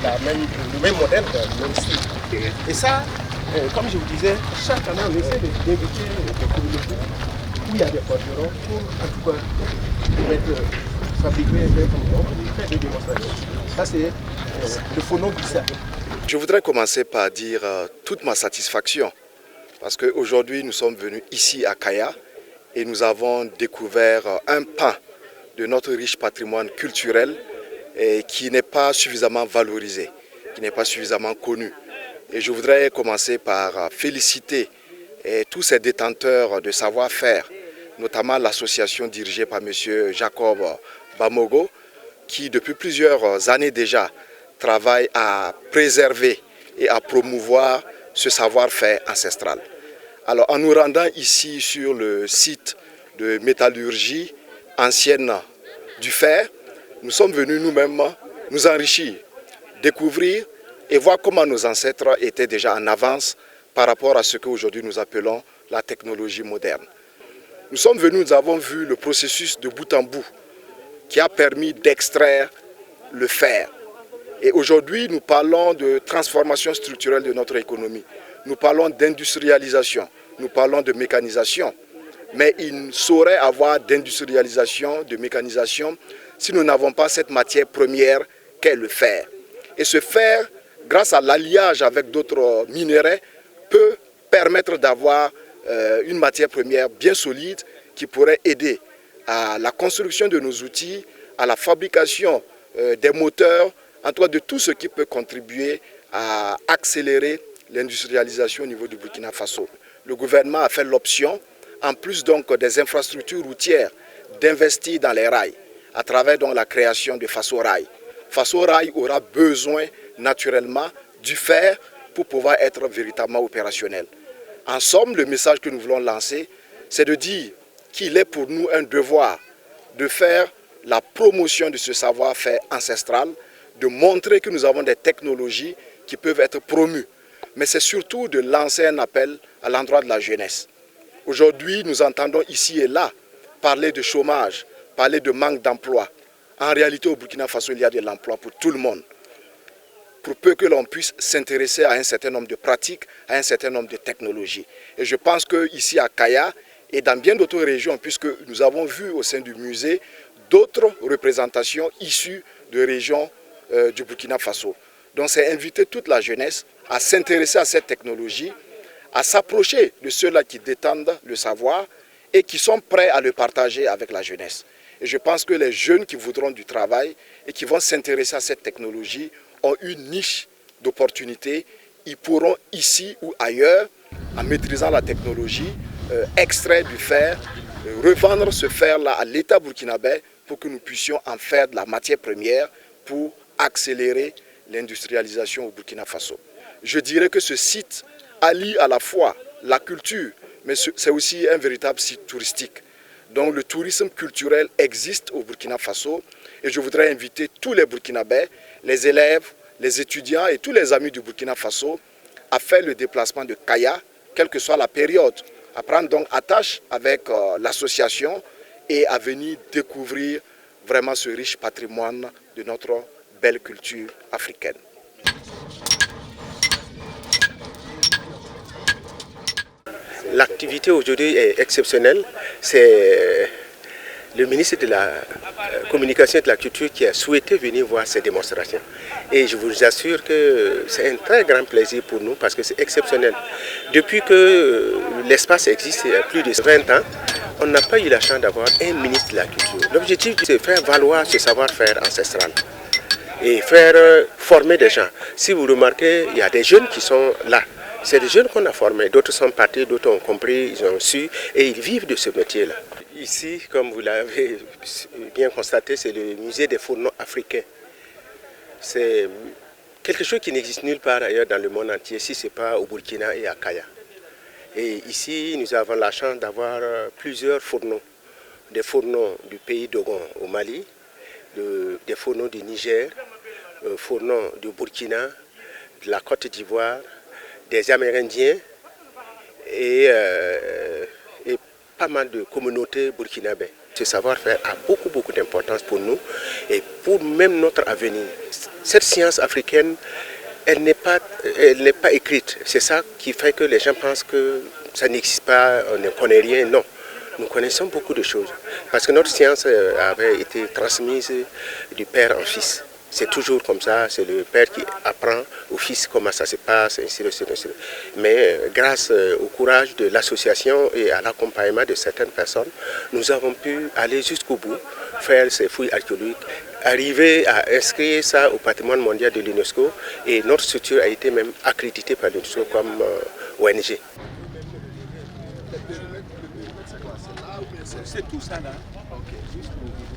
Le même modèle, le même style. Et ça, comme je vous disais, chaque année, on essaie d'inviter des communautés où il y a des forgerons pour, en tout cas, fabriquer un forgeron et faire des démonstrations. Ça, c'est le phono glissade. Je voudrais commencer par dire toute ma satisfaction parce qu'aujourd'hui, nous sommes venus ici à Kaya et nous avons découvert un pan de notre riche patrimoine culturel qui n'est pas suffisamment valorisé, qui n'est pas suffisamment connu. Et je voudrais commencer par féliciter tous ces détenteurs de savoir-faire, notamment l'association dirigée par M. Jacob Bamogo, qui depuis plusieurs années déjà travaille à préserver et à promouvoir ce savoir-faire ancestral. Alors en nous rendant ici sur le site de métallurgie ancienne du fer, nous sommes venus nous-mêmes nous enrichir, découvrir et voir comment nos ancêtres étaient déjà en avance par rapport à ce qu'aujourd'hui nous appelons la technologie moderne. Nous sommes venus, nous avons vu le processus de bout en bout qui a permis d'extraire le fer. Et aujourd'hui, nous parlons de transformation structurelle de notre économie. Nous parlons d'industrialisation, nous parlons de mécanisation. Mais il ne saurait avoir d'industrialisation, de mécanisation, si nous n'avons pas cette matière première qu'est le fer. Et ce fer, grâce à l'alliage avec d'autres minéraux, peut permettre d'avoir une matière première bien solide qui pourrait aider à la construction de nos outils, à la fabrication des moteurs, en tout cas de tout ce qui peut contribuer à accélérer l'industrialisation au niveau du Burkina Faso. Le gouvernement a fait l'option, en plus donc des infrastructures routières, d'investir dans les rails, à travers donc la création de Faso Rail. Faso Rail aura besoin naturellement du fer pour pouvoir être véritablement opérationnel. En somme, le message que nous voulons lancer, c'est de dire qu'il est pour nous un devoir de faire la promotion de ce savoir-faire ancestral, de montrer que nous avons des technologies qui peuvent être promues. Mais c'est surtout de lancer un appel à l'endroit de la jeunesse. Aujourd'hui, nous entendons ici et là parler de chômage, parler de manque d'emploi. En réalité, au Burkina Faso, il y a de l'emploi pour tout le monde. Pour peu que l'on puisse s'intéresser à un certain nombre de pratiques, à un certain nombre de technologies. Et je pense qu'ici à Kaya et dans bien d'autres régions, puisque nous avons vu au sein du musée d'autres représentations issues de régions du Burkina Faso. Donc c'est inviter toute la jeunesse à s'intéresser à cette technologie, à s'approcher de ceux-là qui détendent le savoir et qui sont prêts à le partager avec la jeunesse. Et je pense que les jeunes qui voudront du travail et qui vont s'intéresser à cette technologie ont une niche d'opportunités. Ils pourront ici ou ailleurs, en maîtrisant la technologie, extraire du fer, revendre ce fer-là à l'État burkinabé pour que nous puissions en faire de la matière première pour accélérer l'industrialisation au Burkina Faso. Je dirais que ce site allie à la fois la culture, mais c'est aussi un véritable site touristique. Donc le tourisme culturel existe au Burkina Faso et je voudrais inviter tous les Burkinabés, les élèves, les étudiants et tous les amis du Burkina Faso à faire le déplacement de Kaya, quelle que soit la période, à prendre donc attache avec l'association et à venir découvrir vraiment ce riche patrimoine de notre belle culture africaine. L'activité aujourd'hui est exceptionnelle. C'est le ministre de la Communication et de la Culture qui a souhaité venir voir ces démonstrations. Et je vous assure que c'est un très grand plaisir pour nous parce que c'est exceptionnel. Depuis que l'espace existe, il y a plus de 20 ans, on n'a pas eu la chance d'avoir un ministre de la Culture. L'objectif, c'est de faire valoir ce savoir-faire ancestral et faire former des gens. Si vous remarquez, il y a des jeunes qui sont là. C'est des jeunes qu'on a formés, d'autres sont partis, d'autres ont compris, ils ont su et ils vivent de ce métier-là. Ici, comme vous l'avez bien constaté, c'est le musée des fourneaux africains. C'est quelque chose qui n'existe nulle part ailleurs dans le monde entier, si ce n'est pas au Burkina et à Kaya. Et ici, nous avons la chance d'avoir plusieurs fourneaux. Des fourneaux du pays d'Ogon au Mali, des fourneaux du Niger, fourneaux du Burkina, de la Côte d'Ivoire, des Amérindiens et pas mal de communautés burkinabées. Ce savoir-faire a beaucoup d'importance pour nous et pour même notre avenir. Cette science africaine, elle n'est pas écrite. C'est ça qui fait que les gens pensent que ça n'existe pas, on ne connaît rien. Non, nous connaissons beaucoup de choses. Parce que notre science avait été transmise du père en fils. C'est toujours comme ça, c'est le père qui apprend au fils comment ça se passe, ainsi de suite. Mais grâce au courage de l'association et à l'accompagnement de certaines personnes, nous avons pu aller jusqu'au bout, faire ces fouilles archéologiques, arriver à inscrire ça au patrimoine mondial de l'UNESCO et notre structure a été même accréditée par l'UNESCO comme ONG. C'est tout ça là. Ok, juste pour vous.